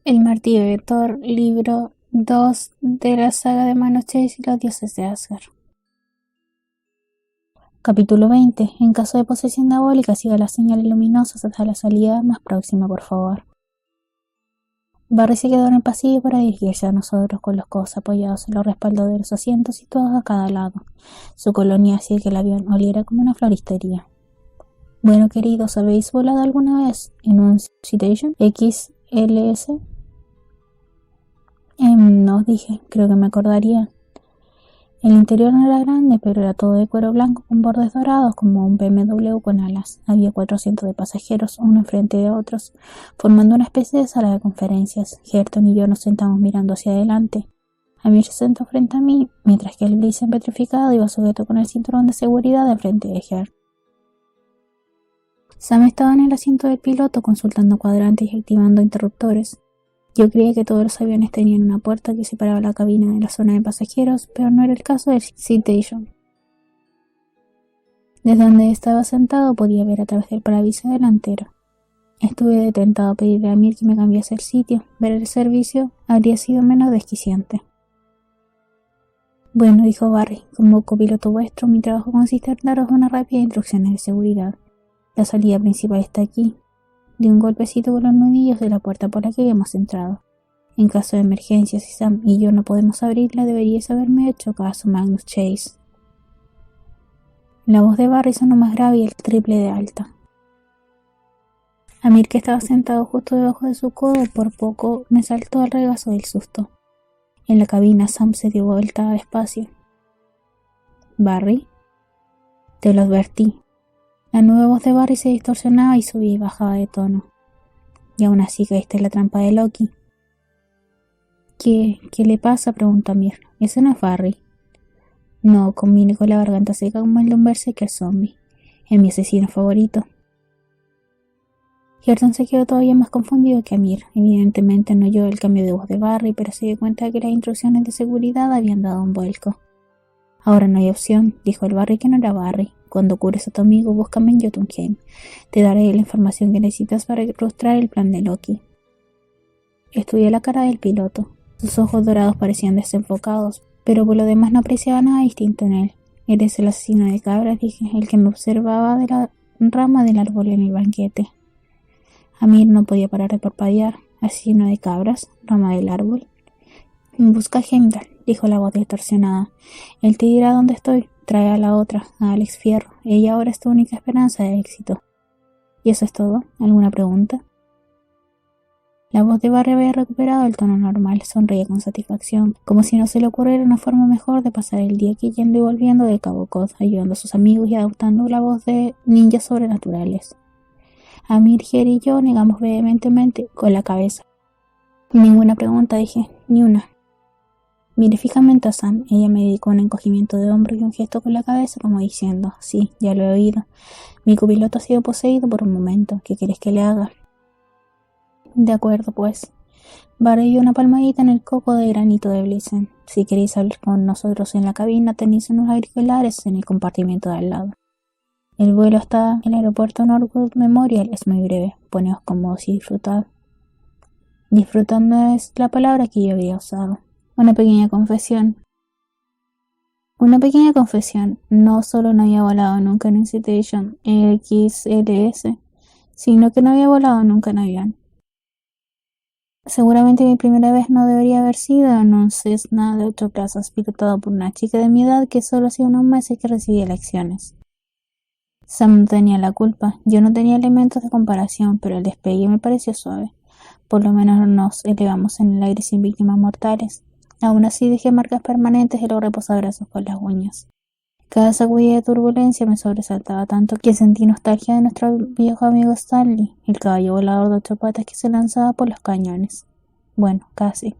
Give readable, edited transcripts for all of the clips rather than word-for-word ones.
El martillo de Thor, libro 2 de la saga de Mano Chase y los dioses de Asgard. Capítulo 20. En caso de posesión diabólica, siga las señales luminosas hasta la salida más próxima, por favor. Barry se quedó en el pasillo para dirigirse a nosotros, con los codos apoyados en los respaldos de los asientos situados a cada lado. Su colonia hacía que el avión oliera como una floristería. Bueno, queridos, ¿habéis volado alguna vez en un Citation XLS? No, dije, creo que me acordaría. El interior no era grande, pero era todo de cuero blanco con bordes dorados, como un BMW con alas. Había 400 de pasajeros, uno enfrente de otros, formando una especie de sala de conferencias. Hareton y yo nos sentamos mirando hacia adelante. Amir se sentó frente a mí, mientras que el Blitzen petrificado iba sujeto con el cinturón de seguridad de frente de Hareton. Sam estaba en el asiento del piloto consultando cuadrantes y activando interruptores. Yo creía que todos los aviones tenían una puerta que separaba la cabina de la zona de pasajeros, pero no era el caso del Citation. Desde donde estaba sentado podía ver a través del parabrisas delantero. Estuve tentado a pedirle a Amir que me cambiase el sitio. Ver el servicio habría sido menos desquiciante. Bueno, dijo Barry, como copiloto vuestro, mi trabajo consiste en daros unas rápidas instrucciones de seguridad. La salida principal está aquí. De un golpecito con los nudillos de la puerta por la que hemos entrado. En caso de emergencia, si Sam y yo no podemos abrirla, deberíais haberme hecho caso, Magnus Chase. La voz de Barry sonó más grave y el triple de alta. Amir, que estaba sentado justo debajo de su codo, por poco me saltó al regazo del susto. En la cabina, Sam se dio vuelta despacio. ¿Barry? Te lo advertí. La nueva voz de Barry se distorsionaba y subía y bajaba de tono. Y aún así caíste en la trampa de Loki. ¿Qué le pasa?, preguntó Amir. Ese no es Barry. No, combine con la garganta seca como el de un berserker zombie. Es mi asesino favorito. Hareton se quedó todavía más confundido que Amir. Evidentemente no oyó el cambio de voz de Barry, pero se dio cuenta de que las instrucciones de seguridad habían dado un vuelco. Ahora no hay opción, dijo el Barry que no era Barry. Cuando cures a tu amigo, búscame en Jotunheim. Te daré la información que necesitas para ilustrar el plan de Loki. Estudié la cara del piloto. Sus ojos dorados parecían desenfocados, pero por lo demás no apreciaba nada distinto en él. Eres el asesino de cabras, dije, el que me observaba de la rama del árbol en el banquete. Amir no podía parar de parpadear. ¿Asesino de cabras? ¿Rama del árbol? Busca a Heimdall, dijo la voz distorsionada. Él te dirá dónde estoy. Trae a la otra, a Alex Fierro. Ella ahora es tu única esperanza de éxito. ¿Y eso es todo? ¿Alguna pregunta? La voz de Barry había recuperado el tono normal. Sonreía con satisfacción, como si no se le ocurriera una forma mejor de pasar el día que yendo y volviendo de Cabo Cod, ayudando a sus amigos y adoptando la voz de ninjas sobrenaturales. Amir, Ger y yo negamos vehementemente con la cabeza. Ninguna pregunta, dije, ni una. Miré fijamente a Sam. Ella me dedicó un encogimiento de hombros y un gesto con la cabeza como diciendo, sí, ya lo he oído. Mi copiloto ha sido poseído por un momento. ¿Qué quieres que le haga? De acuerdo, pues. Barry dio una palmadita en el coco de granito de Blitzen. Si queréis hablar con nosotros en la cabina, tenéis unos auriculares en el compartimento de al lado. El vuelo hasta el aeropuerto Norwood Memorial es muy breve. Poneos cómodos y disfrutad. Disfrutando es la palabra que yo había usado. Una pequeña confesión. No solo no había volado nunca en un Citation XLS, sino que no había volado nunca en avión. Seguramente mi primera vez no debería haber sido en un Cessna de 8 plazas pilotado por una chica de mi edad que solo hacía unos meses que recibía lecciones. Sam no tenía la culpa. Yo no tenía elementos de comparación, pero el despegue me pareció suave. Por lo menos nos elevamos en el aire sin víctimas mortales. Aún así dejé marcas permanentes de los reposabrazos con las uñas. Cada sacudida de turbulencia me sobresaltaba tanto que sentí nostalgia de nuestro viejo amigo Stanley, el caballo volador de 8 patas que se lanzaba por los cañones. Bueno, casi.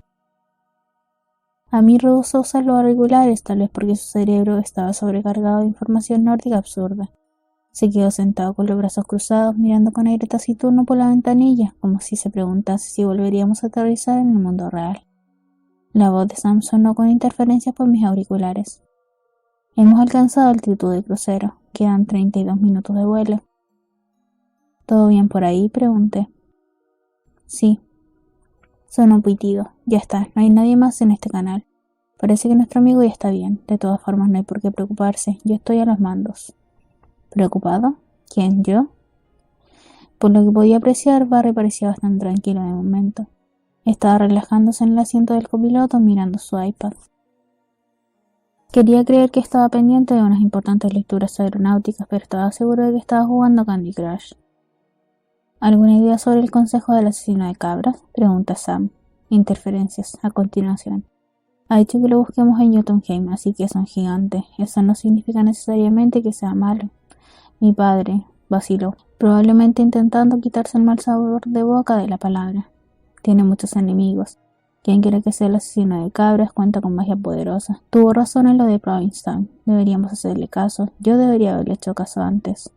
A mí rehusó usar los auriculares, tal vez porque su cerebro estaba sobrecargado de información nórdica absurda. Se quedó sentado con los brazos cruzados, mirando con aire taciturno por la ventanilla, como si se preguntase si volveríamos a aterrizar en el mundo real. La voz de Sam sonó con interferencias por mis auriculares. Hemos alcanzado altitud de crucero. Quedan 32 minutos de vuelo. ¿Todo bien por ahí?, pregunté. Sí. Sonó un pitido. Ya está, no hay nadie más en este canal. Parece que nuestro amigo ya está bien. De todas formas, no hay por qué preocuparse. Yo estoy a los mandos. ¿Preocupado? ¿Quién, yo? Por lo que podía apreciar, Barry parecía bastante tranquilo de momento. Estaba relajándose en el asiento del copiloto mirando su iPad. Quería creer que estaba pendiente de unas importantes lecturas aeronáuticas, pero estaba seguro de que estaba jugando Candy Crush. ¿Alguna idea sobre el consejo del asesino de cabras? Pregunta Sam. Interferencias, a continuación. Ha dicho que lo busquemos en Jotunheim, así que es un gigante. Eso no significa necesariamente que sea malo. Mi padre vaciló, probablemente intentando quitarse el mal sabor de boca de la palabra. Tiene muchos enemigos. Quien quiera que sea el asesino de cabras cuenta con magia poderosa. Tuvo razón en lo de Provincetown. Deberíamos hacerle caso. Yo debería haberle hecho caso antes.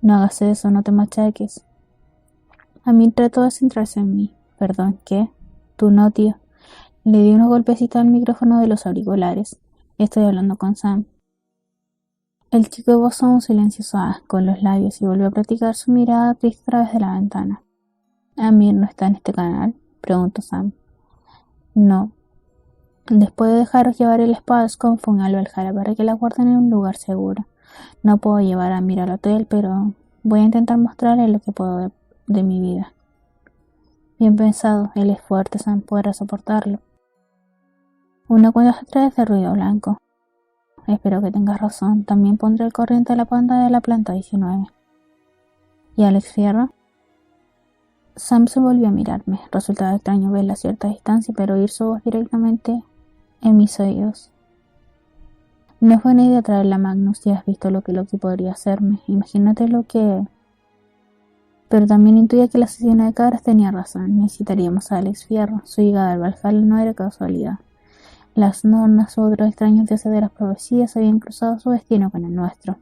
No hagas eso, no te machaques. Amir trató de centrarse en mí. Perdón, ¿qué? Tú no, tío. Le di unos golpecitos al micrófono de los auriculares. Estoy hablando con Sam. El chico esbozó un silencio suave con los labios y volvió a practicar su mirada triste a través de la ventana. ¿Amir no está en este canal?, preguntó Sam. No. Después de dejaros llevar el Spalscon, fue a Valhalla para que la guarden en un lugar seguro. No puedo llevar a Amir al hotel, pero voy a intentar mostrarle lo que puedo de mi vida. Bien pensado, él es fuerte, Sam podrá soportarlo. Una cuenta atrás de ruido blanco. Espero que tengas razón, también pondré al corriente la pantalla de la planta 19. ¿Y Alex Fierro? Sam se volvió a mirarme. Resultaba extraño verla a cierta distancia, pero oír su voz directamente en mis oídos. No es buena idea traerla a Magnus, ya has visto lo que Loki podría hacerme. Imagínate lo que... Pero también intuía que el asesino de cabras tenía razón. Necesitaríamos a Alex Fierro. Su llegada al Valhalla no era casualidad. Las nornas u otros extraños dioses de las profecías habían cruzado su destino con el nuestro.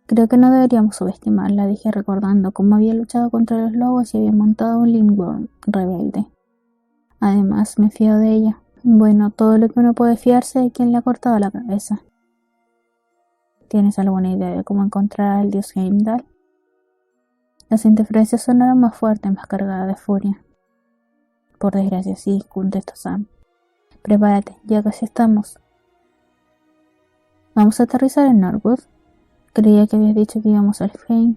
Creo que no deberíamos subestimarla, dije recordando cómo había luchado contra los lobos y había montado un Lindworm rebelde. Además, me fío de ella. Bueno, todo lo que uno puede fiarse de quien le ha cortado la cabeza. ¿Tienes alguna idea de cómo encontrar al dios Heimdall? Las interferencias sonaron más fuertes, más cargadas de furia. Por desgracia, sí, contestó Sam. Prepárate, ya casi estamos. ¿Vamos a aterrizar en Norwood? Creía que habías dicho que íbamos al Alfheim.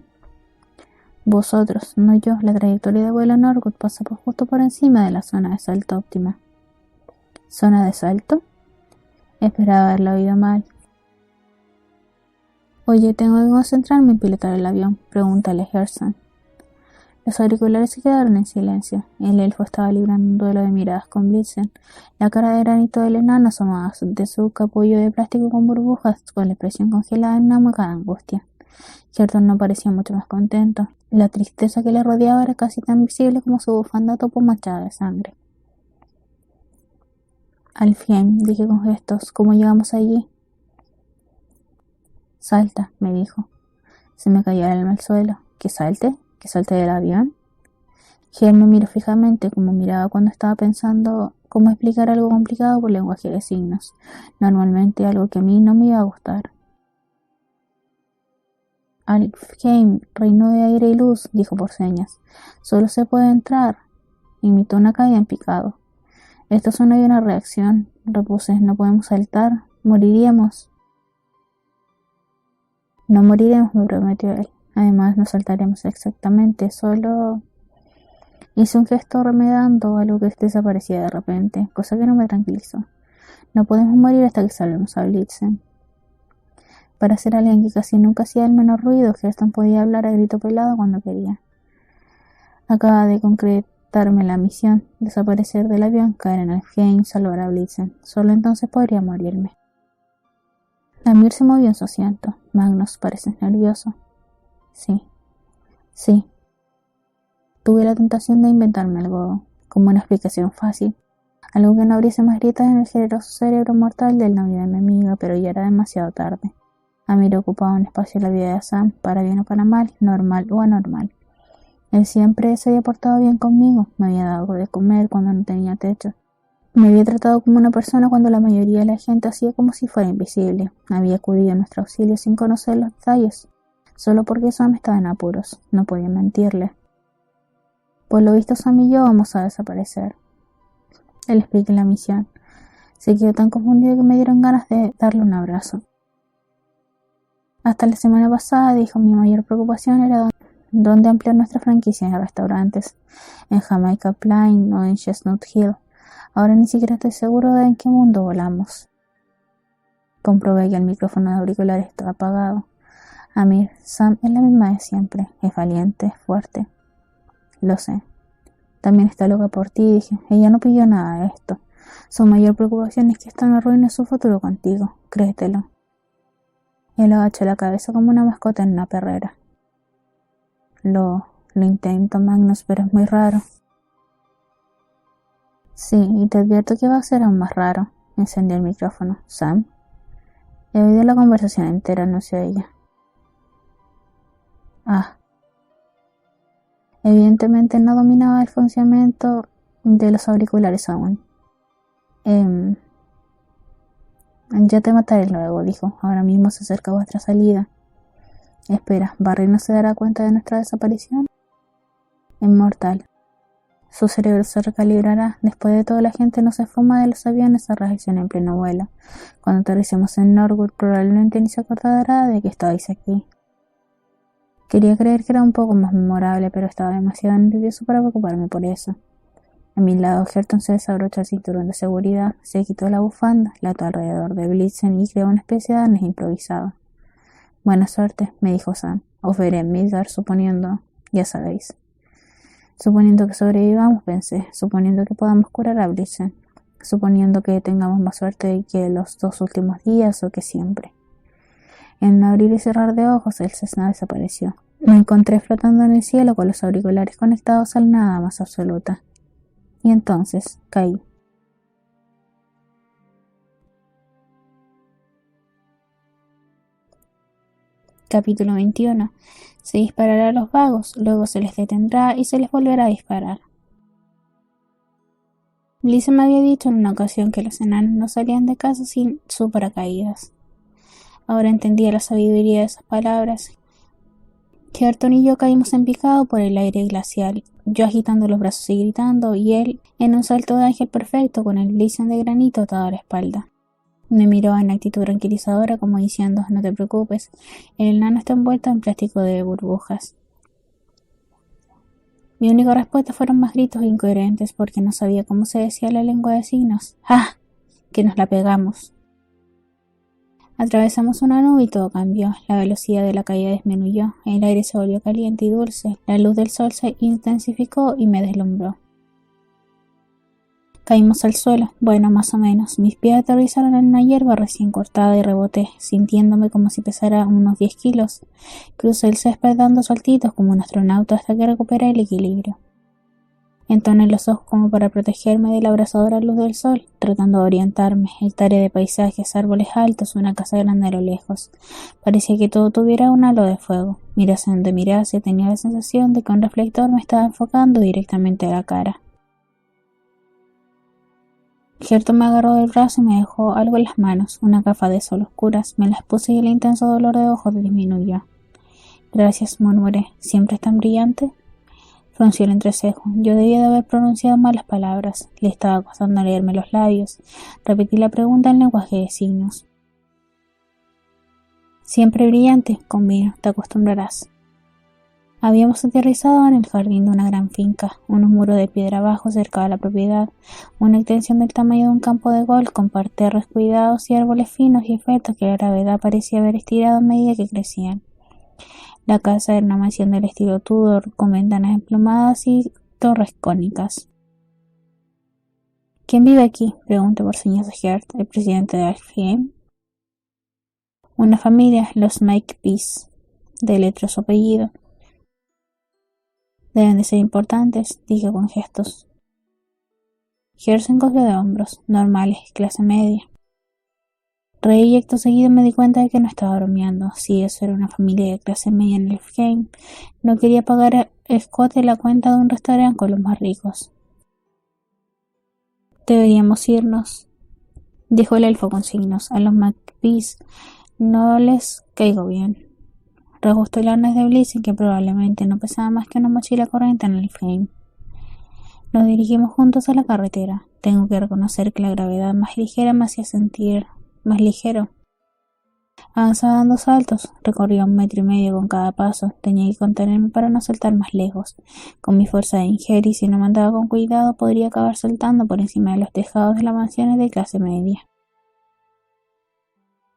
Vosotros, no yo. La trayectoria de vuelo a Norwood pasa justo por encima de la zona de salto óptima. ¿Zona de salto? Esperaba haberlo oído mal. Oye, tengo que concentrarme en pilotar el avión, pregúntale a Gerson. Los auriculares se quedaron en silencio. El elfo estaba librando un duelo de miradas con Blitzen. La cara de granito del enano asomaba de su capullo de plástico con burbujas, con la expresión congelada en una mueca de angustia. Gerson no parecía mucho más contento. La tristeza que le rodeaba era casi tan visible como su bufanda topo manchada de sangre. Alfheim, dije con gestos, ¿cómo llegamos allí? Salta, me dijo. Se me cayó el alma al suelo. ¿Que salte? ¿Que salte del avión? Ger me miró fijamente, como miraba cuando estaba pensando cómo explicar algo complicado por lenguaje de signos. Normalmente algo que a mí no me iba a gustar. Alfheim, reino de aire y luz, dijo por señas. Solo se puede entrar. Imitó una caída en picado. Esto es una reacción, repuse. No podemos saltar. Moriríamos. No moriremos, me prometió él. Además, no saltaremos exactamente, solo... Hice un gesto remedando algo que desaparecía de repente, cosa que no me tranquilizó. No podemos morir hasta que salvemos a Blitzen. Para ser alguien que casi nunca hacía el menor ruido, Gerson podía hablar a grito pelado cuando quería. Acaba de concretarme la misión, desaparecer del avión, caer en Alfheim, salvar a Blitzen. Solo entonces podría morirme. Amir se movió en su asiento. Magnus, pareces nervioso. Sí. Tuve la tentación de inventarme algo, como una explicación fácil, algo que no abriese más grietas en el generoso cerebro mortal del novio de mi amiga, pero ya era demasiado tarde. Amir ocupaba un espacio en la vida de Sam, para bien o para mal, normal o anormal. Él siempre se había portado bien conmigo, me había dado algo de comer cuando no tenía techo. Me había tratado como una persona cuando la mayoría de la gente hacía como si fuera invisible. Había acudido a nuestro auxilio sin conocer los detalles, solo porque Sam estaba en apuros, no podía mentirle. Por lo visto Sam y yo vamos a desaparecer. Le expliqué la misión. Se quedó tan confundido que me dieron ganas de darle un abrazo. Hasta la semana pasada, dijo, mi mayor preocupación era dónde ampliar nuestra franquicia de restaurantes, en Jamaica Plain o en Chestnut Hill. Ahora ni siquiera estoy seguro de en qué mundo volamos. Comprobé que el micrófono de auriculares estaba apagado. Amir, Sam es la misma de siempre, es valiente, es fuerte. Lo sé. También está loca por ti, dije. Ella no pidió nada de esto. Su mayor preocupación es que esto no arruine su futuro contigo, créetelo. Él agachó la cabeza como una mascota en una perrera. Lo intento, Magnus, pero es muy raro. Sí, y te advierto que va a ser aún más raro. Encendió el micrófono. Sam. He oído la conversación entera, anunció ella. Evidentemente no dominaba el funcionamiento de los auriculares aún. Ya te mataré luego, dijo. Ahora mismo se acerca vuestra salida. Espera, ¿Barry no se dará cuenta de nuestra desaparición? Es mortal. Su cerebro se recalibrará. Después de todo, la gente no se fuma de los aviones a reacción en pleno vuelo. Cuando aterricemos en Norwood, probablemente ni se acordará de que estabais aquí. Quería creer que era un poco más memorable, pero estaba demasiado nervioso para preocuparme por eso. A mi lado, Gerton se desabrochó el cinturón de seguridad, se quitó la bufanda, la ató alrededor de Blitzen y creó una especie de arnés improvisado. Buena suerte, me dijo Sam. Os veré en Midgard, suponiendo, ya sabéis. Suponiendo que sobrevivamos, pensé, suponiendo que podamos curar a Blitzen, suponiendo que tengamos más suerte que los 2 últimos días o que siempre. En un abrir y cerrar de ojos, el Cessna desapareció. Me encontré flotando en el cielo con los auriculares conectados al nada más absoluta. Y entonces caí. Capítulo 21. Se disparará a los vagos, luego se les detendrá y se les volverá a disparar. Lisa me había dicho en una ocasión que los enanos no salían de casa sin su paracaídas. Ahora entendía la sabiduría de esas palabras. Gerton y yo caímos en picado por el aire glacial, yo agitando los brazos y gritando, y él en un salto de ángel perfecto con el Blitzen de granito atado a la espalda. Me miró en actitud tranquilizadora como diciendo, no te preocupes, el enano está envuelto en plástico de burbujas. Mi única respuesta fueron más gritos incoherentes porque no sabía cómo se decía la lengua de signos. ¡Ah! Que nos la pegamos. Atravesamos una nube y todo cambió. La velocidad de la caída disminuyó, el aire se volvió caliente y dulce, la luz del sol se intensificó y me deslumbró. Caímos al suelo, bueno, más o menos. Mis pies aterrizaron en una hierba recién cortada y reboté, sintiéndome como si pesara unos 10 kilos. Crucé el césped dando saltitos como un astronauta hasta que recuperé el equilibrio. Entoné los ojos como para protegerme de la abrasadora luz del sol, tratando de orientarme, hectáreas de paisajes, árboles altos, una casa grande a lo lejos. Parecía que todo tuviera un halo de fuego. Mirase donde mirase, tenía la sensación de que un reflector me estaba enfocando directamente a la cara. Gerton me agarró del brazo y me dejó algo en las manos, una gafa de sol oscuras. Me las puse y el intenso dolor de ojos disminuyó. Gracias, murmuré. ¿Siempre es tan brillante? Frunció el entrecejo. Yo debía de haber pronunciado mal las palabras. Le estaba costando leerme los labios. Repetí la pregunta en lenguaje de signos. Siempre brillante, convino, te acostumbrarás. Habíamos aterrizado en el jardín de una gran finca, unos muros de piedra abajo cerca de la propiedad, una extensión del tamaño de un campo de golf con parterres cuidados y árboles finos y esbeltos que la gravedad parecía haber estirado a medida que crecían. La casa era una mansión del estilo Tudor, con ventanas emplumadas y torres cónicas. ¿Quién vive aquí?, pregunté por señas a Gert, el presidente de Alfheim. Una familia, los Makepeace, deletró su apellido. Deben de ser importantes, dije con gestos. Gert se encogió de hombros, normales, clase media. Reí y acto seguido me di cuenta de que no estaba bromeando. Si eso era una familia de clase media en Alfheim, no quería pagar a Scott la cuenta de un restaurante con los más ricos. Deberíamos irnos, dijo el elfo con signos. A los Makepeace no les caigo bien. Reajustó el arnés de Blitzen, que probablemente no pesaba más que una mochila corriente en Alfheim. Nos dirigimos juntos a la carretera. Tengo que reconocer que la gravedad más ligera me hacía sentir más ligero. Avanzaba dando saltos, recorría 1,5 metros con cada paso. Tenía que contenerme para no saltar más lejos. Con mi fuerza de Ingeris, si no me andaba con cuidado, podría acabar saltando por encima de los tejados de las mansiones de clase media.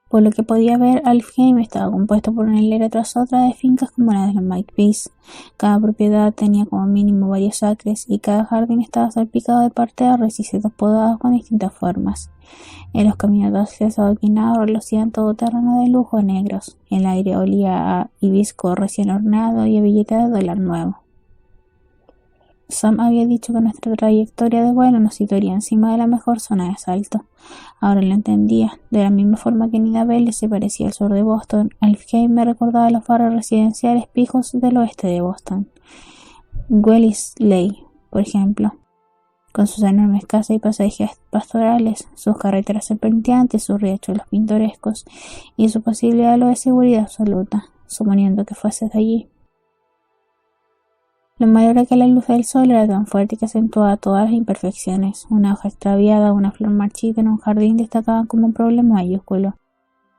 Por lo que podía ver, Alfheim estaba compuesto por una hilera tras otra de fincas como la de los Makepeace. Cada propiedad tenía como mínimo varios acres y cada jardín estaba salpicado de parterres y setos podados con distintas formas. En los caminos hacia ese adoquinado relucían todoterreno de lujo negros. El aire olía a hibisco recién horneado y a billete de dólar nuevo. Sam había dicho que nuestra trayectoria de vuelo nos situaría encima de la mejor zona de salto. Ahora lo entendía. De la misma forma que Nidavellir se parecía al sur de Boston, Alfheim me recordaba los barrios residenciales pijos del oeste de Boston. Wellesley, por ejemplo, con sus enormes casas y pasajes pastorales, sus carreteras serpenteantes, sus riachuelos pintorescos y su posible halo de seguridad absoluta, suponiendo que fuese de allí. Lo malo era que la luz del sol era tan fuerte que acentuaba todas las imperfecciones. Una hoja extraviada, una flor marchita en un jardín destacaban como un problema mayúsculo.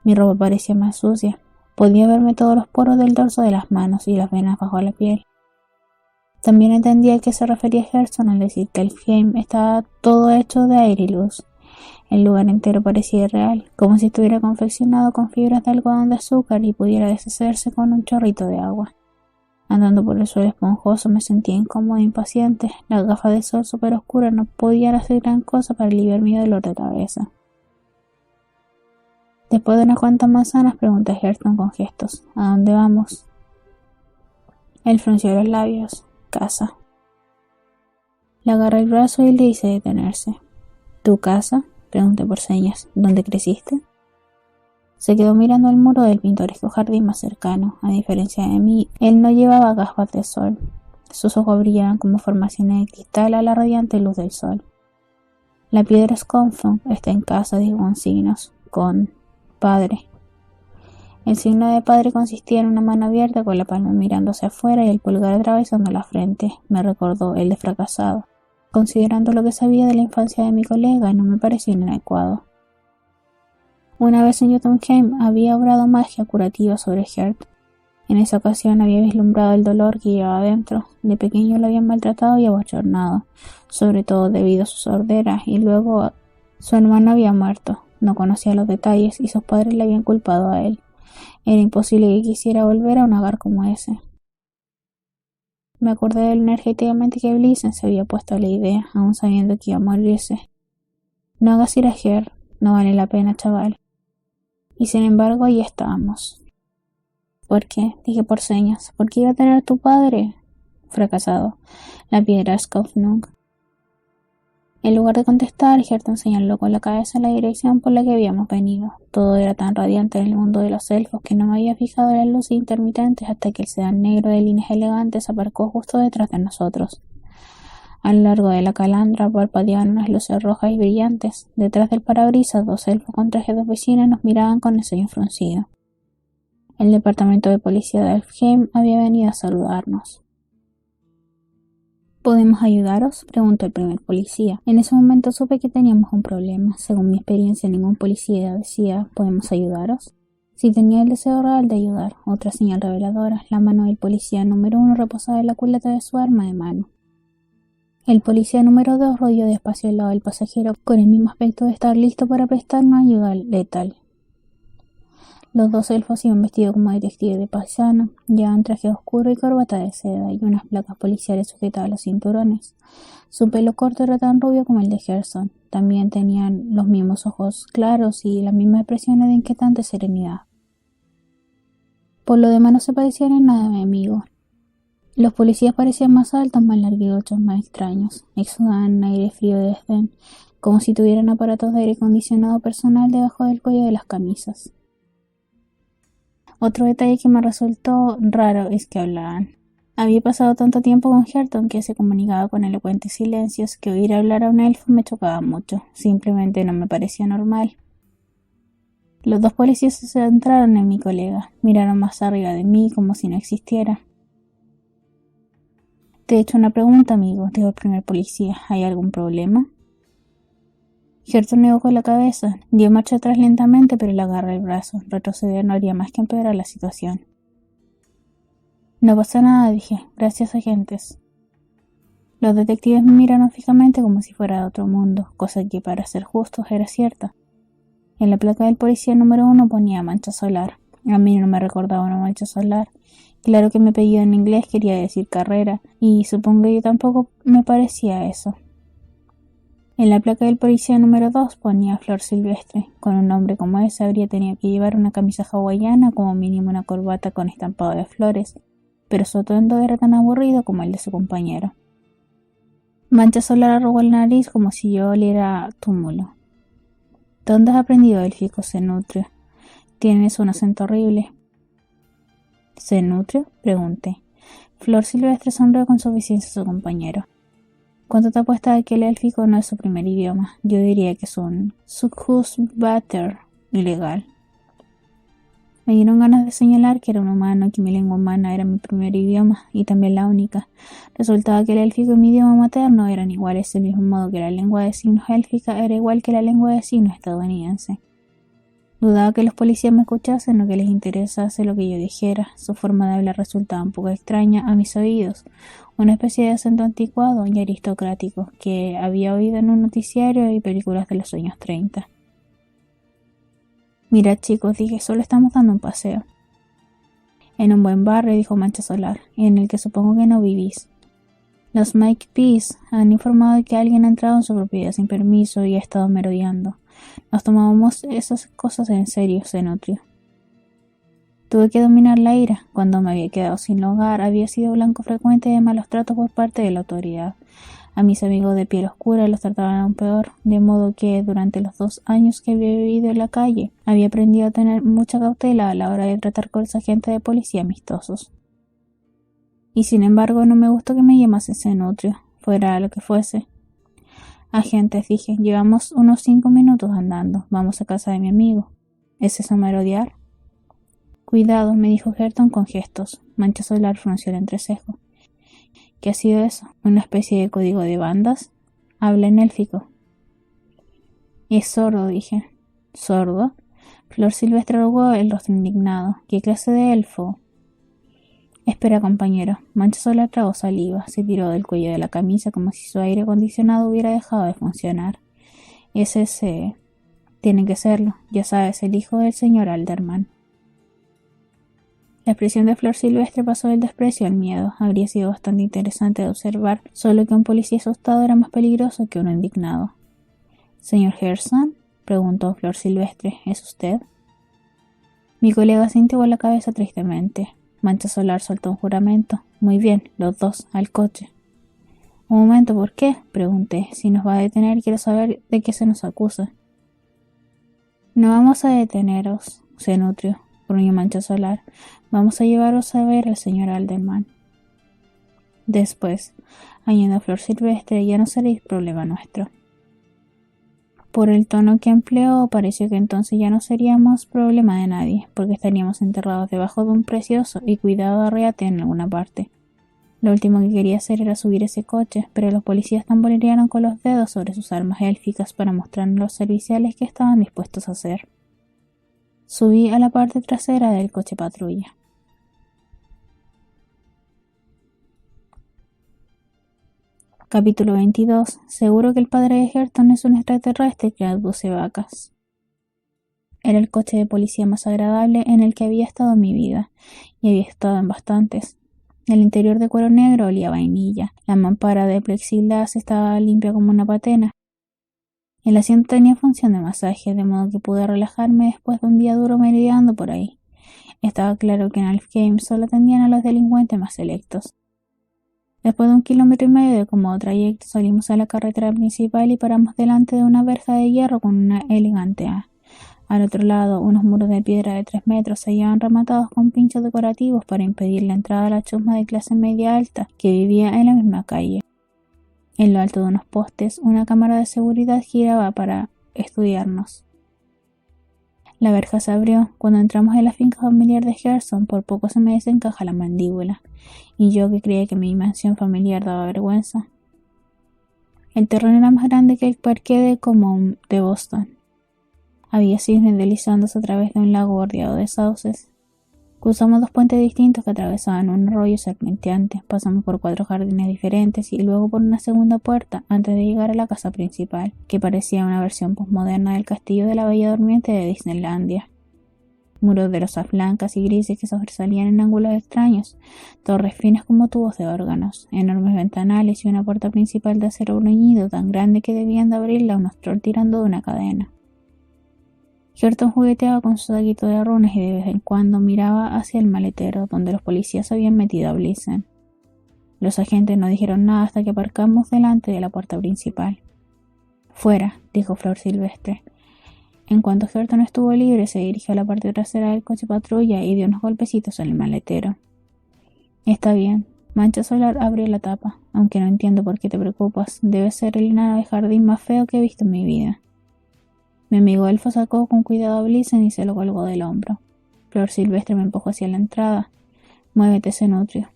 Mi ropa parecía más sucia. Podía verme todos los poros del dorso de las manos y las venas bajo la piel. También entendía a qué se refería Gerson al decir que Alfheim estaba todo hecho de aire y luz. El lugar entero parecía irreal, como si estuviera confeccionado con fibras de algodón de azúcar y pudiera deshacerse con un chorrito de agua. Andando por el suelo esponjoso me sentía incómodo e impaciente. Las gafas de sol súper oscuras no podían hacer gran cosa para aliviar mi dolor de cabeza. Después de unas cuantas manzanas pregunté a Gerton con gestos: ¿a dónde vamos? Él frunció los labios. Casa. Le agarré el brazo y le hice detenerse. ¿Tu casa? Pregunté por señas. ¿Dónde creciste? Se quedó mirando el muro del pintoresco jardín más cercano. A diferencia de mí, él no llevaba gafas de sol. Sus ojos brillaban como formaciones de cristal a la radiante luz del sol. La piedra Scunthorpe está en casa, dijo con signos. Con padre. El signo de padre consistía en una mano abierta con la palma mirando hacia afuera y el pulgar atravesando la frente. Me recordó el de fracasado. Considerando lo que sabía de la infancia de mi colega, no me pareció inadecuado. Una vez en Jotunheim había obrado magia curativa sobre Gert. En esa ocasión había vislumbrado el dolor que llevaba dentro. De pequeño lo habían maltratado y abochornado, sobre todo debido a su sordera, y luego su hermano había muerto. No conocía los detalles y sus padres le habían culpado a él. Era imposible que quisiera volver a un hogar como ese. Me acordé de lo energéticamente que Blitzen se había puesto a la idea, aun sabiendo que iba a morirse. No hagas ir a Gert, no vale la pena, chaval. Y sin embargo, ahí estábamos. ¿Por qué? Dije por señas. ¿Por qué iba a tener tu padre? Fracasado. La piedra Skofnung. En lugar de contestar, Gerton señaló con la cabeza en la dirección por la que habíamos venido. Todo era tan radiante en el mundo de los elfos que no me había fijado en las luces intermitentes hasta que el sedán negro de líneas elegantes aparcó justo detrás de nosotros. A lo largo de la calandra parpadeaban unas luces rojas y brillantes. Detrás del parabrisas, 2 elfos con trajes de oficina nos miraban con el ceño fruncido. El departamento de policía de Alfheim había venido a saludarnos. ¿Podemos ayudaros?, preguntó el primer policía. En ese momento supe que teníamos un problema. Según mi experiencia, ningún policía decía ¿podemos ayudaros? Si tenía el deseo real de ayudar. Otra señal reveladora. La mano del policía número 1 reposaba en la culata de su arma de mano. El policía número 2 rodeó despacio al lado del pasajero con el mismo aspecto de estar listo para prestarnos ayuda letal. Los 2 elfos iban vestidos como detectives de paisano, llevaban traje oscuro y corbata de seda y unas placas policiales sujetadas a los cinturones. Su pelo corto era tan rubio como el de Gerson. También tenían los mismos ojos claros y las mismas expresiones de inquietante serenidad. Por lo demás no se parecían en nada a mi amigo. Los policías parecían más altos, más larguilochos, más extraños. Exudaban aire frío de desdén, como si tuvieran aparatos de aire acondicionado personal debajo del cuello de las camisas. Otro detalle que me resultó raro es que hablaban. Había pasado tanto tiempo con Gerton que se comunicaba con elocuentes silencios que oír hablar a un elfo me chocaba mucho. Simplemente no me parecía normal. Los 2 policías se centraron en mi colega. Miraron más arriba de mí como si no existiera. Te he hecho una pregunta, amigo, dijo el primer policía. ¿Hay algún problema? Hareton negó con la cabeza. Dio marcha atrás lentamente, pero le agarró el brazo. Retroceder no haría más que empeorar la situación. No pasa nada, dije. Gracias, agentes. Los detectives me miraron fijamente como si fuera de otro mundo, cosa que, para ser justos, era cierta. En la placa del policía número 1 ponía mancha solar. A mí no me recordaba una mancha solar. Claro que mi apellido en inglés quería decir carrera, y supongo que tampoco me parecía eso. En la placa del policía número 2 ponía flor silvestre. Con un nombre como ese habría tenido que llevar una camisa hawaiana, como mínimo una corbata con estampado de flores, pero su atuendo era tan aburrido como el de su compañero. Mancha solar arrugó la nariz como si yo oliera túmulo. ¿Dónde has aprendido élfico, Cenutrio? Tienes un acento horrible. ¿Cenutrio? Pregunté. Flor silvestre sonrió con suficiencia a su compañero. ¿Cuánto te apuestas a que el élfico no es su primer idioma? Yo diría que es un Succus-Bater ilegal. Me dieron ganas de señalar que era un humano, que mi lengua humana era mi primer idioma y también la única. Resultaba que el élfico y mi idioma materno eran iguales, del mismo modo que la lengua de signos élfica era igual que la lengua de signos estadounidense. Dudaba que los policías me escuchasen o que les interesase lo que yo dijera. Su forma de hablar resultaba un poco extraña a mis oídos, una especie de acento anticuado y aristocrático que había oído en un noticiario y películas de los años 30. Mirad, chicos, dije, solo estamos dando un paseo. En un buen barrio, dijo Mancha Solar, en el que supongo que no vivís. Los Makepeace han informado de que alguien ha entrado en su propiedad sin permiso y ha estado merodeando. Nos tomábamos esas cosas en serio, Cenutrio. Tuve que dominar la ira. Cuando me había quedado sin hogar, había sido blanco frecuente de malos tratos por parte de la autoridad. A mis amigos de piel oscura los trataban aún peor, de modo que durante los 2 años que había vivido en la calle, había aprendido a tener mucha cautela a la hora de tratar con los agentes de policía amistosos. Y sin embargo no me gustó que me llamasen Cenutrio, fuera lo que fuese. Agentes, dije, llevamos unos 5 minutos andando, vamos a casa de mi amigo. ¿Es eso merodear? Cuidado, me dijo Hareton con gestos. Mancha Solar frunció el entrecejo. ¿Qué ha sido eso? ¿Una especie de código de bandas? Habla en élfico. Es sordo, dije. ¿Sordo? Flor Silvestre arrugó el rostro indignado. ¿Qué clase de elfo? Espera, compañero. Mancha Solar tragó saliva. Se tiró del cuello de la camisa como si su aire acondicionado hubiera dejado de funcionar. Es ese... Tiene que serlo. Ya sabes, el hijo del señor Alderman. La expresión de Flor Silvestre pasó del desprecio al miedo. Habría sido bastante interesante de observar, solo que un policía asustado era más peligroso que uno indignado. ¿Señor Hareton? Preguntó Flor Silvestre. ¿Es usted? Mi colega sintió la cabeza tristemente. Mancha Solar soltó un juramento. Muy bien, los dos, al coche. Un momento, ¿por qué? Pregunté. Si nos va a detener, quiero saber de qué se nos acusa. No vamos a deteneros, Cenutrio, gruñó Mancha Solar. Vamos a llevaros a ver al señor Alderman. Después, añadió Flor Silvestre, ya no seréis problema nuestro. Por el tono que empleó, pareció que entonces ya no seríamos problema de nadie, porque estaríamos enterrados debajo de un precioso y cuidado arriate en alguna parte. Lo último que quería hacer era subir ese coche, pero los policías tamborearon con los dedos sobre sus armas élficas para mostrarnos los serviciales que estaban dispuestos a hacer. Subí a la parte trasera del coche patrulla. Capítulo 22. Seguro que el padre de Hareton es un extraterrestre que abduce vacas. Era el coche de policía más agradable en el que había estado en mi vida, y había estado en bastantes. El interior de cuero negro olía a vainilla, la mampara de plexiglas estaba limpia como una patena. El asiento tenía función de masaje, de modo que pude relajarme después de un día duro merodeando por ahí. Estaba claro que en Alfheim solo atendían a los delincuentes más selectos. Después de 1,5 kilómetros de cómodo trayecto, salimos a la carretera principal y paramos delante de una verja de hierro con una elegante A. Al otro lado, unos muros de piedra de 3 metros se hallaban rematados con pinchos decorativos para impedir la entrada a la chusma de clase media alta que vivía en la misma calle. En lo alto de unos postes, una cámara de seguridad giraba para estudiarnos. La verja se abrió. Cuando entramos en la finca familiar de Gerson, por poco se me desencaja la mandíbula, y yo que creía que mi mansión familiar daba vergüenza. El terreno era más grande que el parque de Boston. Había cisnes deslizándose a través de un lago bordeado de sauces. Cruzamos 2 puentes distintos que atravesaban un arroyo serpenteante, pasamos por 4 jardines diferentes y luego por una segunda puerta antes de llegar a la casa principal, que parecía una versión posmoderna del castillo de la Bella Durmiente de Disneylandia. Muros de losas blancas y grises que sobresalían en ángulos extraños, torres finas como tubos de órganos, enormes ventanales y una puerta principal de acero bruñido tan grande que debían de abrirla unos trolls tirando de una cadena. Gerton jugueteaba con su saquito de runas y de vez en cuando miraba hacia el maletero donde los policías habían metido a Blitzen. Los agentes no dijeron nada hasta que aparcamos delante de la puerta principal. «Fuera», dijo Flor Silvestre. En cuanto Gerton estuvo libre, se dirigió a la parte trasera del coche patrulla y dio unos golpecitos en el maletero. «Está bien». Mancha Solar abrió la tapa. «Aunque no entiendo por qué te preocupas. Debe ser el enano de jardín más feo que he visto en mi vida». Mi amigo elfo sacó con cuidado a Blitzen y se lo colgó del hombro. Flor Silvestre me empujó hacia la entrada. «Muévete, Zenutrio».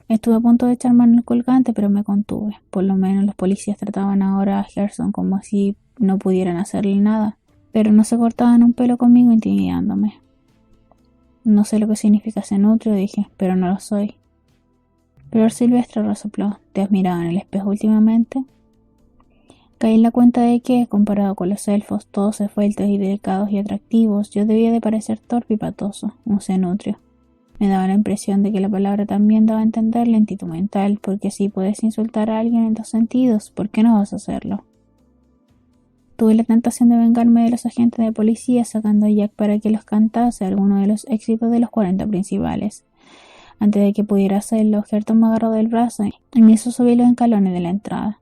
Estuve a punto de echar mano al colgante, pero me contuve. Por lo menos los policías trataban ahora a Gerson como si no pudieran hacerle nada, pero no se cortaban un pelo conmigo intimidándome. «No sé lo que significa Zenutrio», dije, «pero no lo soy». Flor Silvestre resopló. «¿Te has mirado en el espejo últimamente?» Caí en la cuenta de que, comparado con los elfos, todos esbeltos y delicados y atractivos, yo debía de parecer torpe y patoso, un cenutrio. Me daba la impresión de que la palabra también daba a entender lentitud mental, porque si puedes insultar a alguien en 2 sentidos, ¿por qué no vas a hacerlo? Tuve la tentación de vengarme de los agentes de policía sacando a Jack para que los cantase alguno de los éxitos de los 40 principales. Antes de que pudiera hacerlo, Gerton me agarró del brazo y me hizo subir los escalones de la entrada.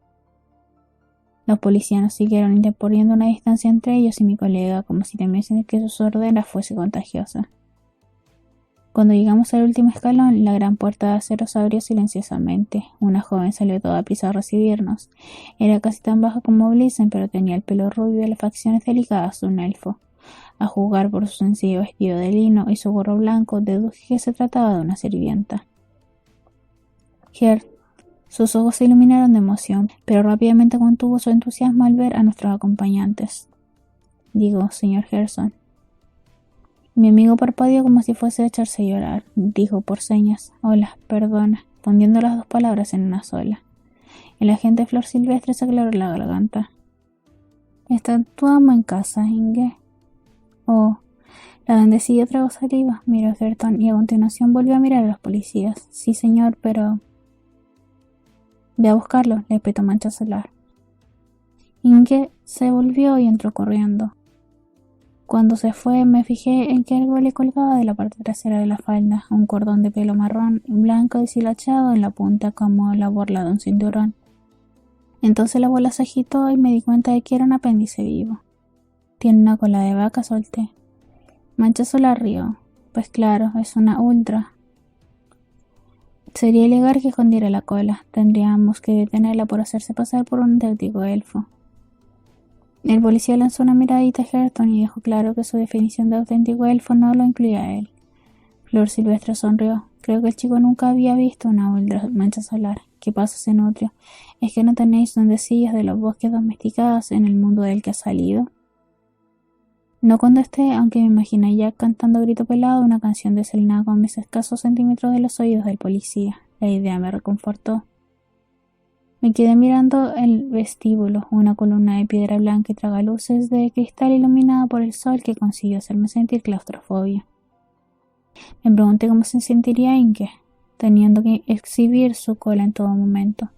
Los policías nos siguieron interponiendo una distancia entre ellos y mi colega, como si temiesen que su sordera fuese contagiosa. Cuando llegamos al último escalón, la gran puerta de acero se abrió silenciosamente. Una joven salió a toda prisa a recibirnos. Era casi tan baja como Blitzen, pero tenía el pelo rubio y las facciones delicadas de un elfo. A juzgar por su sencillo vestido de lino y su gorro blanco, deduje que se trataba de una sirvienta. Sus ojos se iluminaron de emoción, pero rápidamente contuvo su entusiasmo al ver a nuestros acompañantes. «Digo, señor Gerson». Mi amigo parpadeó como si fuese a echarse a llorar. Dijo por señas: «Hola, perdona», fundiendo las 2 palabras en una sola. El agente Flor Silvestre se aclaró la garganta. «¿Está tu amo en casa, Inge?» «Oh». La bendecilla tragó saliva, miró a Gerton y a continuación volvió a mirar a los policías. «Sí, señor, pero...» «Ve a buscarlo», le espetó Mancha Solar. Inge se volvió y entró corriendo. Cuando se fue, me fijé en que algo le colgaba de la parte trasera de la falda, un cordón de pelo marrón, blanco deshilachado en la punta como la borla de un cinturón. Entonces la bola se agitó y me di cuenta de que era un apéndice vivo. «Tiene una cola de vaca», solté. Mancha Solar rió. «Pues claro, es una ultra». Sería ilegal que escondiera la cola. Tendríamos que detenerla por hacerse pasar por un auténtico elfo. El policía lanzó una miradita a Gerton y dejó claro que su definición de auténtico elfo no lo incluía a él. Flor Silvestre sonrió. Creo que el chico nunca había visto una ultra Mancha Solar. ¿Qué pasa, Zenutrio? ¿Es que no tenéis duendecillas de los bosques domesticados en el mundo del que ha salido? No contesté, aunque me imaginé ya cantando a grito pelado una canción desalinada con mis escasos centímetros de los oídos del policía. La idea me reconfortó. Me quedé mirando el vestíbulo, una columna de piedra blanca y tragaluces de cristal iluminada por el sol que consiguió hacerme sentir claustrofobia. Me pregunté cómo se sentiría Inge, teniendo que exhibir su cola en todo momento.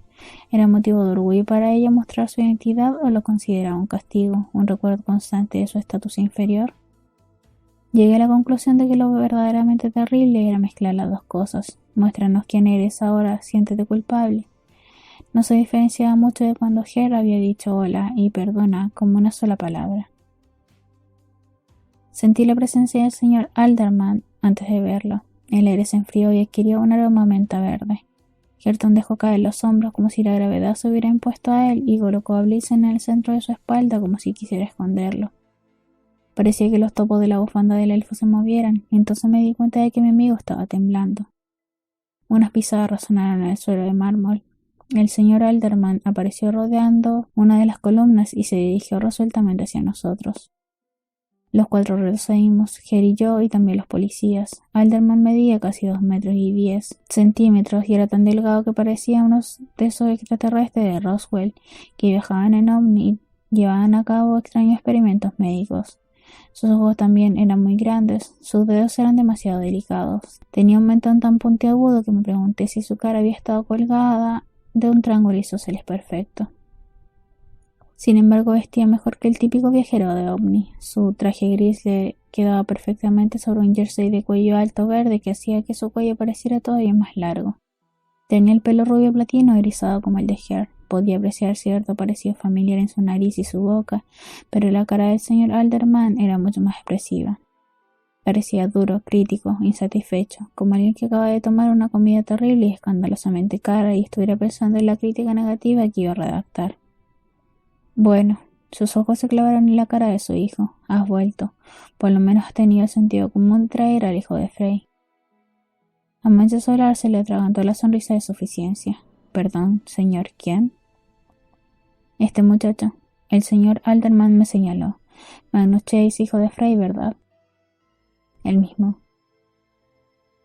¿Era motivo de orgullo para ella mostrar su identidad o lo consideraba un castigo, un recuerdo constante de su estatus inferior? Llegué a la conclusión de que lo verdaderamente terrible era mezclar las 2 cosas. Muéstranos quién eres ahora, siéntete culpable. No se diferenciaba mucho de cuando Ger había dicho hola y perdona como una sola palabra. Sentí la presencia del señor Alderman antes de verlo. El aire se enfrió y adquirió un aroma a menta verde. Gerton dejó caer los hombros como si la gravedad se hubiera impuesto a él y colocó a Blitzen en el centro de su espalda como si quisiera esconderlo. Parecía que los topos de la bufanda del elfo se movieran, y entonces me di cuenta de que mi amigo estaba temblando. Unas pisadas resonaron en el suelo de mármol. El señor Alderman apareció rodeando una de las columnas y se dirigió resueltamente hacia nosotros. Los 4 retrocedimos, Ger y yo, y también los policías. Alderman medía casi 2 metros y 10 centímetros y era tan delgado que parecía uno de esos extraterrestres de Roswell que viajaban en ovni y llevaban a cabo extraños experimentos médicos. Sus ojos también eran muy grandes, sus dedos eran demasiado delicados. Tenía un mentón tan puntiagudo que me pregunté si su cara había estado colgada de un triángulo isósceles perfecto. Sin embargo, vestía mejor que el típico viajero de ovni. Su traje gris le quedaba perfectamente sobre un jersey de cuello alto verde que hacía que su cuello pareciera todavía más largo. Tenía el pelo rubio platino erizado como el de Ger. Podía apreciar cierto parecido familiar en su nariz y su boca, pero la cara del señor Alderman era mucho más expresiva. Parecía duro, crítico, insatisfecho, como alguien que acaba de tomar una comida terrible y escandalosamente cara y estuviera pensando en la crítica negativa que iba a redactar. Bueno, sus ojos se clavaron en la cara de su hijo. Has vuelto. Por lo menos has tenido el sentido común de traer al hijo de Frey. A Mancha Solar se le atragantó la sonrisa de suficiencia. Perdón, señor, ¿quién? Este muchacho. El señor Alderman me señaló. Magnus Chase, hijo de Frey, ¿verdad? El mismo.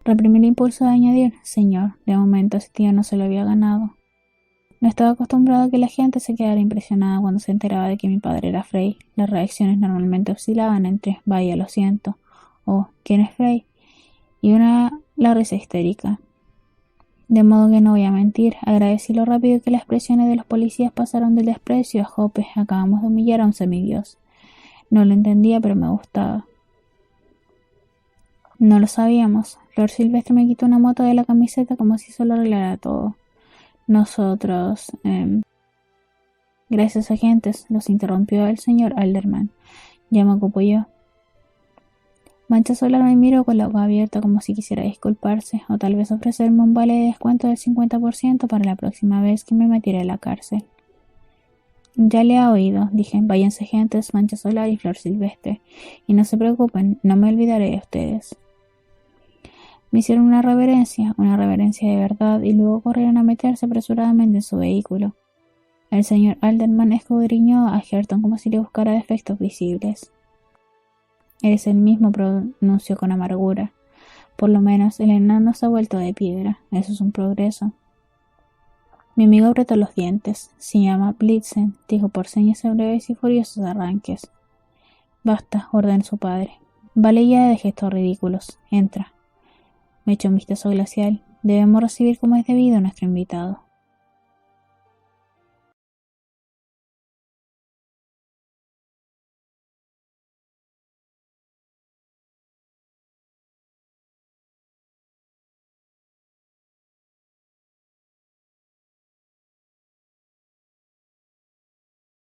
Reprimí el impulso de añadir, señor, de momento ese tío no se lo había ganado. No estaba acostumbrado a que la gente se quedara impresionada cuando se enteraba de que mi padre era Frey. Las reacciones normalmente oscilaban entre vaya, lo siento, o ¿quién es Frey? Y la risa histérica. De modo que no voy a mentir, agradecí lo rápido que las expresiones de los policías pasaron del desprecio a Jope. Acabamos de humillar a un semidios. No lo entendía, pero me gustaba. No lo sabíamos. Lord Silvestre me quitó una moto de la camiseta como si solo arreglara todo. Nosotros... Gracias, agentes, los interrumpió el señor Alderman. Ya me ocupo yo. Mancha Solar me miró con la boca abierta como si quisiera disculparse, o tal vez ofrecerme un vale de descuento del 50% para la próxima vez que me metiera en la cárcel. Ya le ha oído, dije, váyanse agentes, Mancha Solar y Flor Silvestre, y no se preocupen, no me olvidaré de ustedes. Me hicieron una reverencia de verdad, y luego corrieron a meterse apresuradamente en su vehículo. El señor Alderman escudriñó a Hareton como si le buscara defectos visibles. Eres el mismo, pronunció con amargura. Por lo menos el enano se ha vuelto de piedra. Eso es un progreso. Mi amigo apretó los dientes. Se llama Blitzen, dijo por señas de breves y furiosos arranques. Basta, ordenó su padre. Vale ya de gestos ridículos. Entra. Me echó un vistazo glacial. Debemos recibir como es debido a nuestro invitado.